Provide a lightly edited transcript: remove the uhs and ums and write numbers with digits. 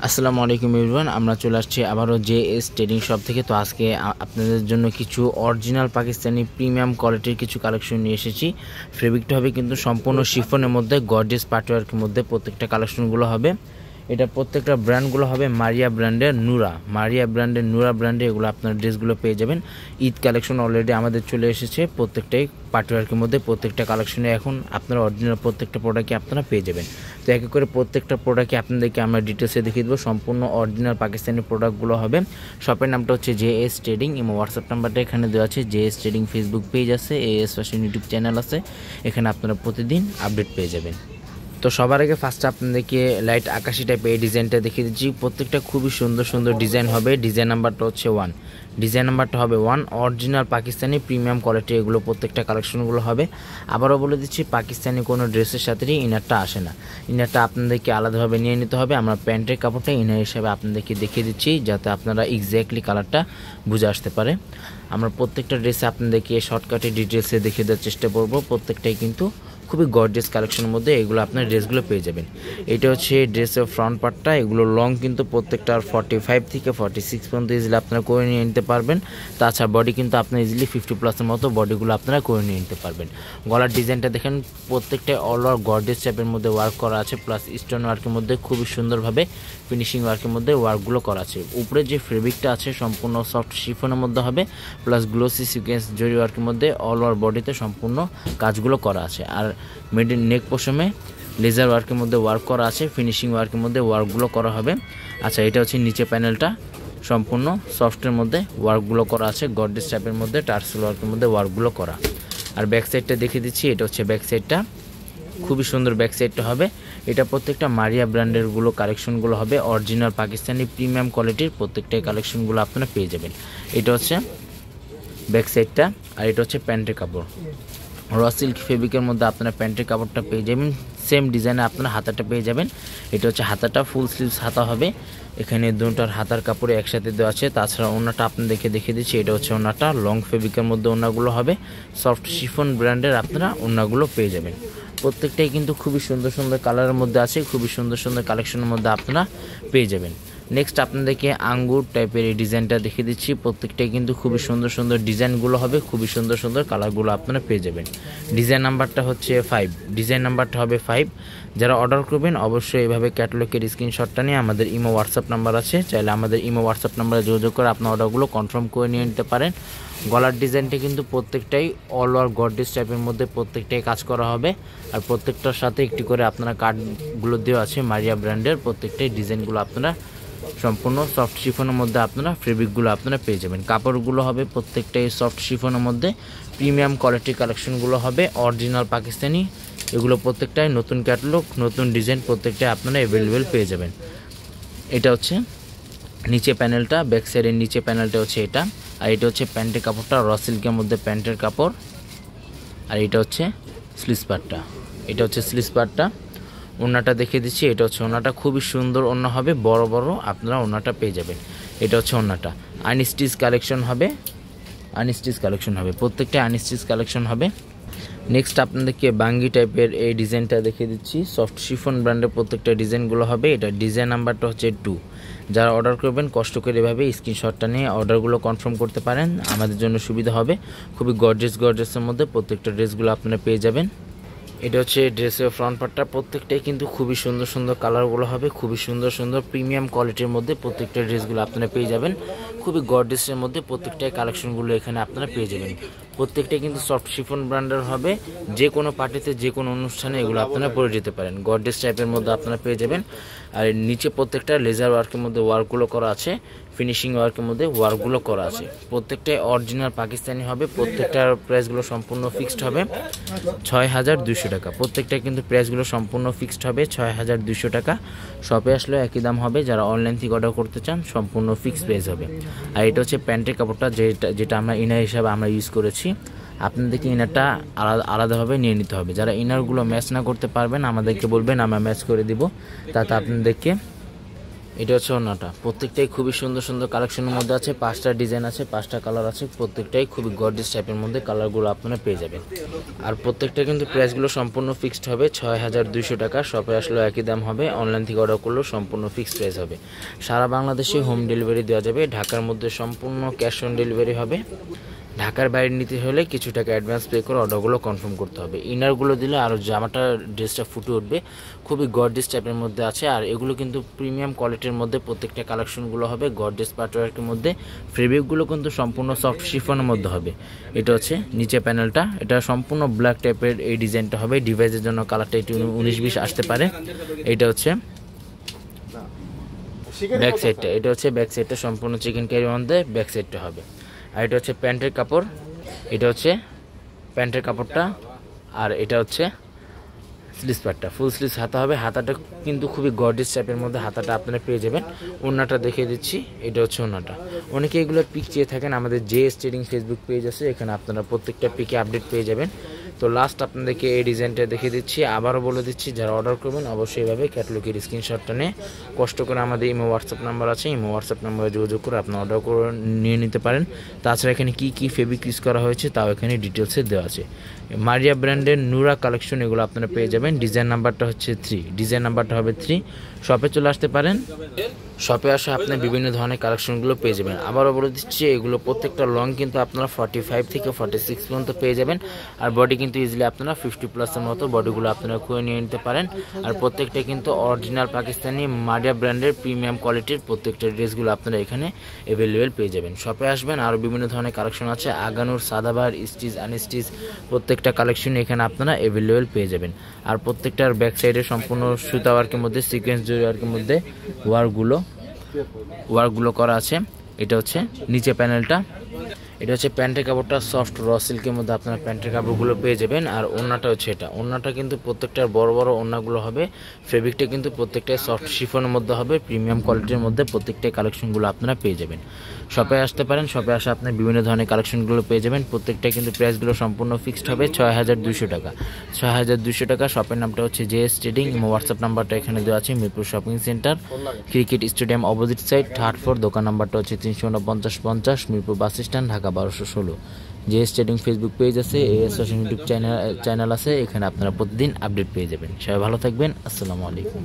আসসালামু আলাইকুম এভরিওয়ান, আমরা চলে আসছি আবারও জেএস ট্রেডিং শপ থেকে। তো আজকে আপনাদের জন্য কিছু অরিজিনাল পাকিস্তানি প্রিমিয়াম কোয়ালিটির কিছু কালেকশন নিয়ে এসেছি। ফেব্রিকটা হবে কিন্তু সম্পূর্ণ শিফনের মধ্যে, গর্জিয়াস পাটওয়ার্কের মধ্যে প্রত্যেকটা কালেকশনগুলো হবে। এটা প্রত্যেকটা ব্র্যান্ডগুলো হবে মারিয়া ব্র্যান্ডের, নুরা ব্র্যান্ডে এগুলো আপনার ড্রেসগুলো পেয়ে যাবেন। ঈদ কালেকশন অলরেডি আমাদের চলে এসেছে, প্রত্যেকটাই পাটওয়ার্কের মধ্যে প্রত্যেকটা কালেকশনে এখন আপনারা অরিজিনাল প্রত্যেকটা প্রোডাক্টই আপনারা পেয়ে যাবেন। তো এক এক করে প্রত্যেকটা প্রোডাক্টই আপনাদেরকে আমরা ডিটেলসে দেখিয়ে দেবো। সম্পূর্ণ অরিজিনাল পাকিস্তানি প্রোডাক্টগুলো হবে। শপের নামটা হচ্ছে জেএস ট্রেডিং এবং হোয়াটসঅ্যাপ নাম্বারটা এখানে দেওয়া আছে। জেএস ট্রেডিং ফেসবুক পেজ আছে, এএস ফ্যাশন ইউটিউব চ্যানেল আছে, এখানে আপনারা প্রতিদিন আপডেট পেয়ে যাবেন। তো সবার আগে ফার্স্টে আপনাদেরকে লাইট আকাশি টাইপের এই ডিজাইনটা দেখিয়ে দিচ্ছি। প্রত্যেকটা খুবই সুন্দর সুন্দর ডিজাইন হবে। ডিজাইন নাম্বারটা হচ্ছে 1, ডিজাইন নাম্বারটা হবে 1। অরিজিনাল পাকিস্তানি প্রিমিয়াম কোয়ালিটি এগুলো প্রত্যেকটা কালেকশনগুলো হবে। আবারও বলে দিচ্ছি, পাকিস্তানি কোনো ড্রেসের সাথেই ইনারটা আসে না। ইনারটা আপনাদেরকে আলাদাভাবে নিয়ে নিতে হবে। আমরা প্যান্টের কাপড়টা ইনার হিসাবে আপনাদেরকে দেখিয়ে দিচ্ছি, যাতে আপনারা এক্স্যাক্টলি কালারটা বুঝে আসতে পারে। আমরা প্রত্যেকটা ড্রেসে আপনাদেরকে শর্টকাটে ডিটেলসে দেখিয়ে দেওয়ার চেষ্টা করব। প্রত্যেকটাই কিন্তু খুবই গর্জিয়াস কালেকশনের মধ্যে এগুলো আপনার ড্রেসগুলো পেয়ে যাবেন। এটা হচ্ছে ড্রেসের ফ্রন্ট পার্টটা। এগুলো লং কিন্তু প্রত্যেকটার 45 থেকে 46 পর্যন্ত ইজিলি আপনারা করে নিয়ে নিতে পারবেন। তাছাড়া বডি কিন্তু আপনার ইজিলি 50+ মতো বডিগুলো আপনারা করে নিয়ে নিতে পারবেন। গলার ডিজাইনটা দেখেন, প্রত্যেকটা অল ওভার গর্জিয়াস টাইপের মধ্যে ওয়ার্ক করা আছে, প্লাস স্টোন ওয়ার্কের মধ্যে খুবই সুন্দরভাবে ফিনিশিং ওয়ার্কের মধ্যে ওয়ার্কগুলো করা আছে। উপরে যে ফেব্রিকটা আছে সম্পূর্ণ সফট শিফনের মধ্যে হবে, প্লাস গ্লোসি সিকোয়েন্স জরি ওয়ার্কের মধ্যে অল ওভার বডিতে সম্পূর্ণ কাজগুলো করা আছে। আর মিডল নেক পোশনে লেজার ওয়ার্কের মধ্যে ওয়ার্ক করা আছে, ফিনিশিং ওয়ার্কের মধ্যে ওয়ার্কগুলো করা হবে। আচ্ছা, এটা হচ্ছে নিচে প্যানেলটা, সম্পূর্ণ সফটের মধ্যে ওয়ার্কগুলো করা আছে, গর্জিয়াস টাইপের মধ্যে টার্সেল ওয়ার্কের মধ্যে ওয়ার্কগুলো করা। আর ব্যাক সাইডটা দেখিয়ে দিচ্ছি, এটা হচ্ছে ব্যাক সাইডটা, খুবই সুন্দর ব্যাক সাইডটা হবে। এটা প্রত্যেকটা মারিয়া ব্র্যান্ডেরগুলো কালেকশনগুলো হবে, অরিজিনাল পাকিস্তানি প্রিমিয়াম কোয়ালিটির প্রত্যেকটাই কালেকশনগুলো আপনারা পেয়ে যাবেন। এটা হচ্ছে ব্যাক সাইডটা, আর এটা হচ্ছে প্যান্টের কাপড়। র সিল্ক ফেব্রিকের মধ্যে আপনারা প্যান্টের কাপড়টা পেয়ে যাবেন। সেম ডিজাইনে আপনারা হাতাটা পেয়ে যাবেন। এটা হচ্ছে হাতাটা, ফুল স্লিভস হাতা হবে। এখানে দুটার হাতার কাপড়ে একসাথে দেওয়া আছে। তাছাড়া ওনাটা আপনাদেরকে দেখিয়ে দিচ্ছি, এটা হচ্ছে ওনাটা, লং ফেব্রিকের মধ্যে ওনাগুলো হবে। সফট শিফন ব্র্যান্ডের আপনারা ওনাগুলো পেয়ে যাবেন। প্রত্যেকটাই কিন্তু খুবই সুন্দর সুন্দর কালারের মধ্যে আছে, খুবই সুন্দর সুন্দর কালেকশনের মধ্যে আপনারা পেয়ে যাবেন। নেক্সট আপনাদেরকে আঙ্গুর টাইপের এই ডিজাইনটা দেখিয়ে দিচ্ছি। প্রত্যেকটাই কিন্তু খুবই সুন্দর সুন্দর ডিজাইনগুলো হবে, খুবই সুন্দর সুন্দর কালারগুলো আপনারা পেয়ে যাবেন। ডিজাইন নাম্বারটা হচ্ছে 5, ডিজাইন নাম্বারটা হবে 5। যারা অর্ডার করবেন অবশ্যই এভাবে ক্যাটালগের স্ক্রিনশটটা নিয়ে আমাদের ইমো হোয়াটসঅ্যাপ নাম্বার আছে, চাইলে আমাদের ইমো হোয়াটসঅ্যাপ নাম্বারে যোগাযোগ করে আপনার অর্ডারগুলো কনফার্ম করে নিয়ে নিতে পারেন। গলার ডিজাইনটা কিন্তু প্রত্যেকটাই অল ওভার গর্জিয়াস টাইপের মধ্যে প্রত্যেকটাই কাজ করা হবে। আর প্রত্যেকটার সাথে একটি করে আপনারা কার্ডগুলো দেওয়া আছে মারিয়া ব্র্যান্ডের। প্রত্যেকটাই ডিজাইনগুলো আপনারা সম্পূর্ণ সফট শিফনের মধ্যে আপনারা ফেব্রিকগুলো আপনারা পেয়ে যাবেন। কাপড়গুলো হবে প্রত্যেকটাই সফট শিফনের মধ্যে, প্রিমিয়াম কোয়ালিটির কালেকশনগুলো হবে, অরিজিনাল পাকিস্তানি। এগুলো প্রত্যেকটাই নতুন ক্যাটালগ, নতুন ডিজাইন, প্রত্যেকটাই আপনারা অ্যাভেলেবেল পেয়ে যাবেন। এটা হচ্ছে নিচে প্যানেলটা, ব্যাক সাইডের নিচে প্যানেলটা হচ্ছে এটা। আর এটা হচ্ছে প্যান্টের কাপড়টা, র সিল্কের মধ্যে প্যান্টের কাপড়। আর এটা হচ্ছে স্লিভস পার্টটা, এটা হচ্ছে স্লিভস পার্টটা। ওড়নাটা দেখিয়ে দিচ্ছি, এটা হচ্ছে ওড়নাটা, খুবই সুন্দর ওড়না হবে, বড় বড় আপনারা ওড়নাটা পেয়ে যাবেন। এটা হচ্ছে ওড়নাটা, আনস্টিচ কালেকশন হবে, প্রত্যেকটা আনস্টিচ কালেকশন হবে। নেক্সট আপনাদেরকে বাঙ্গি টাইপের এই ডিজাইনটা দেখিয়ে দিচ্ছি। সফট শিফন ব্র্যান্ডের প্রত্যেকটা ডিজাইনগুলো হবে। এটা ডিজাইন নাম্বারটা হচ্ছে 2। যারা অর্ডার করবেন কষ্ট করে এভাবে স্ক্রিনশটটা নিয়ে অর্ডারগুলো কনফার্ম করতে পারেন, আমাদের জন্য সুবিধা হবে। খুবই গর্জিয়াসের মধ্যে প্রত্যেকটা ড্রেসগুলো আপনারা পেয়ে যাবেন। এটা হচ্ছে ড্রেসের ফ্রন্ট পার্টটা। প্রত্যেকটাই কিন্তু খুবই সুন্দর সুন্দর কালারগুলো হবে, খুবই সুন্দর সুন্দর প্রিমিয়াম কোয়ালিটির মধ্যে প্রত্যেকটা ড্রেসগুলো আপনারা পেয়ে যাবেন। খুবই গর্জিয়াসের মধ্যে প্রত্যেকটাই কালেকশনগুলো এখানে আপনারা পেয়ে যাবেন। প্রত্যেকটাই কিন্তু সফট শিফন ব্র্যান্ডের হবে, যে কোনো পার্টিতে যে কোনো অনুষ্ঠানে এগুলো আপনারা পরে যেতে পারেন। গর্জিয়াস টাইপের মধ্যে আপনারা পেয়ে যাবেন। আর নিচে প্রত্যেকটা লেজার ওয়ার্কের মধ্যে ওয়ার্কগুলো করা আছে, ফিনিশিং ওয়ার্কের মধ্যে ওয়ার্কগুলো করা আছে। প্রত্যেকটাই অরিজিনাল পাকিস্তানি হবে। প্রত্যেকটার প্রাইসগুলো সম্পূর্ণ ফিক্সড হবে 6200 টাকা। প্রত্যেকটা কিন্তু প্রাইসগুলো সম্পূর্ণ ফিক্সড হবে 6200 টাকা। শপে আসলে একই দাম হবে, যারা অনলাইন থেকে অর্ডার করতে চান সম্পূর্ণ ফিক্সড প্রাইস হবে। আর এটা হচ্ছে প্যান্টের কাপড়টা, যেটা আমরা ইনার হিসাবে আমরা ইউজ করেছি। আপনাদেরকে ইনারটা আলাদাভাবে নিয়ে নিতে হবে। যারা ইনারগুলো ম্যাচ না করতে পারবেন আমাদেরকে বলবেন, আমরা ম্যাচ করে দিব, তাতে আপনাদেরকে এটা হচ্ছে ওড়নাটা, প্রত্যেকটাই খুবই সুন্দর সুন্দর কালেকশনের মধ্যে আছে, 5টা ডিজাইন আছে, 5টা কালার আছে, প্রত্যেকটাই খুবই গর্জিয়াস টাইপের মধ্যে কালারগুলো আপনারা পেয়ে যাবেন। আর প্রত্যেকটা কিন্তু প্রাইসগুলো সম্পূর্ণ ফিক্সড হবে 6200 টাকা। শপে আসলেও একই দাম হবে, অনলাইন থেকে অর্ডার করলেও সম্পূর্ণ ফিক্সড প্রাইস হবে। সারা বাংলাদেশে হোম ডেলিভারি দেওয়া যাবে, ঢাকার মধ্যে সম্পূর্ণ ক্যাশ অন ডেলিভারি হবে। ঢাকার বাইরে নিতে হলে কিছু টাকা অ্যাডভান্স পে করে অর্ডারগুলো কনফার্ম করতে হবে। ইনারগুলো দিলে আরও জামাটা ড্রেসটা ফুটে উঠবে, খুবই গর্জিয়াস টাইপের মধ্যে আছে। আর এগুলো কিন্তু প্রিমিয়াম কোয়ালিটির মধ্যে প্রত্যেকটা কালেকশনগুলো হবে গর্জিয়াস পাটওয়ার্কের মধ্যে। ফেব্রিকগুলো কিন্তু সম্পূর্ণ সফট শিফনের মধ্যে হবে। এটা হচ্ছে নিচে প্যানেলটা, এটা সম্পূর্ণ ব্ল্যাক টাইপের এই ডিজাইনটা হবে। ডিভাইসের জন্য কালারটা একটু 19-20 আসতে পারে। এটা হচ্ছে ব্যাক সাইডটা, এটা হচ্ছে ব্যাক সাইডটা সম্পূর্ণ চিকেন কারির মধ্যে ব্যাক সাইডটা হবে। আর এটা হচ্ছে প্যান্টের কাপড়, এটা হচ্ছে প্যান্টের কাপড়টা। আর এটা হচ্ছে স্লিভস পার্টটা, ফুল স্লিভস হাতা হবে। হাতাটা কিন্তু খুবই গর্জিয়াস টাইপের মধ্যে হাতাটা আপনারা পেয়ে যাবেন। ওড়নাটা দেখিয়ে দিচ্ছি, এটা হচ্ছে ওড়নাটা। অনেকে এগুলো পিক চেয়ে থাকেন, আমাদের জেএস ট্রেডিং ফেসবুক পেজ আছে, এখানে আপনারা প্রত্যেকটা পিকে আপডেট পেয়ে যাবেন। তো লাস্ট আপনাদেরকে এই ডিজাইনটা দেখিয়ে দিচ্ছি, আবারও বলে দিচ্ছি যারা অর্ডার করবেন অবশ্যই এভাবে ক্যাটালগের স্ক্রিনশটটা নিয়ে কষ্ট করে আমাদের ইমো হোয়াটসঅ্যাপ নাম্বার আছে, ইমো হোয়াটসঅ্যাপ নাম্বারে যোগাযোগ করে আপনি অর্ডার করে নিয়ে নিতে পারেন। তাছাড়া এখানে কী কী ফেব্রিক ইউজ করা হয়েছে তাও এখানে ডিটেলসে দেওয়া আছে। মারিয়া ব্র্যান্ডের নুরা কালেকশন এগুলো আপনারা পেয়ে যাবেন। ডিজাইন নাম্বারটা হচ্ছে 3, ডিজাইন নাম্বারটা হবে 3। শপে চলে আসতে পারেন, শপে আসে আপনি বিভিন্ন ধরনের কালেকশনগুলো পেয়ে যাবেন। আবারও বলে দিচ্ছি এগুলো প্রত্যেকটা লং কিন্তু আপনারা 45 থেকে 46 পর্যন্ত পেয়ে যাবেন। আর বডি কিন্তু ইজিলি আপনারা 50+ মতো বডিগুলো আপনারা খুঁজে নিয়ে নিতে পারেন। আর প্রত্যেকটা কিন্তু অরিজিনাল পাকিস্তানি মারিয়া ব্র্যান্ডের প্রিমিয়াম কোয়ালিটির প্রত্যেকটা ড্রেসগুলো আপনারা এখানে অ্যাভেলেবেল পেয়ে যাবেন। শপে আসবেন, আরও বিভিন্ন ধরনের কালেকশন আছে, আগানুর, সাদাবার, স্টিচ, আনস্টিচ প্রত্যেকটা কালেকশন এখানে আপনারা অ্যাভেলেবেল পেয়ে যাবেন। আর প্রত্যেকটার ব্যাক সাইডে সম্পূর্ণ সুতা ওয়ার্কের মধ্যে, সিকোয়েন্স জরি ওয়ার্কের মধ্যে ওয়ার্কগুলো করা আছে। এটা হচ্ছে নিচে প্যানেলটা, এটা হচ্ছে প্যান্টের কাপড়টা সফট র সিল্কের মধ্যে আপনারা প্যান্টের কাপড়গুলো পেয়ে যাবেন। আর ওড়নাটা হচ্ছে এটা, ওড়নাটা কিন্তু প্রত্যেকটার বড় বড় ওড়নাগুলো হবে। ফেব্রিকটা কিন্তু প্রত্যেকটাই সফট শিফনের মধ্যে হবে, প্রিমিয়াম কোয়ালিটির মধ্যে প্রত্যেকটাই কালেকশনগুলো আপনারা পেয়ে যাবেন। শপে আসতে পারেন, শপে আসে আপনি বিভিন্ন ধরনের কালেকশনগুলো পেয়ে যাবেন। প্রত্যেকটা কিন্তু প্রাইসগুলো সম্পূর্ণ ফিক্সড হবে 6200 টাকা। 6200 টাকা। শপের নামটা হচ্ছে জেএস ট্রেডিং, হোয়াটসঅ্যাপ নাম্বারটা এখানে দেওয়া আছে। Mirpur shopping centre, cricket stadium opposite side, 3rd floor. দোকান নাম্বারটা হচ্ছে 349-50, Mirpur bus stand, Dhaka 1216। JS trading Facebook page আছে, এএস ফ্যাশন ইউটিউব চ্যানেল আছে, এখানে আপনারা প্রতিদিন আপডেট পেয়ে যাবেন। সবাই ভালো থাকবেন, আসসালামু আলাইকুম।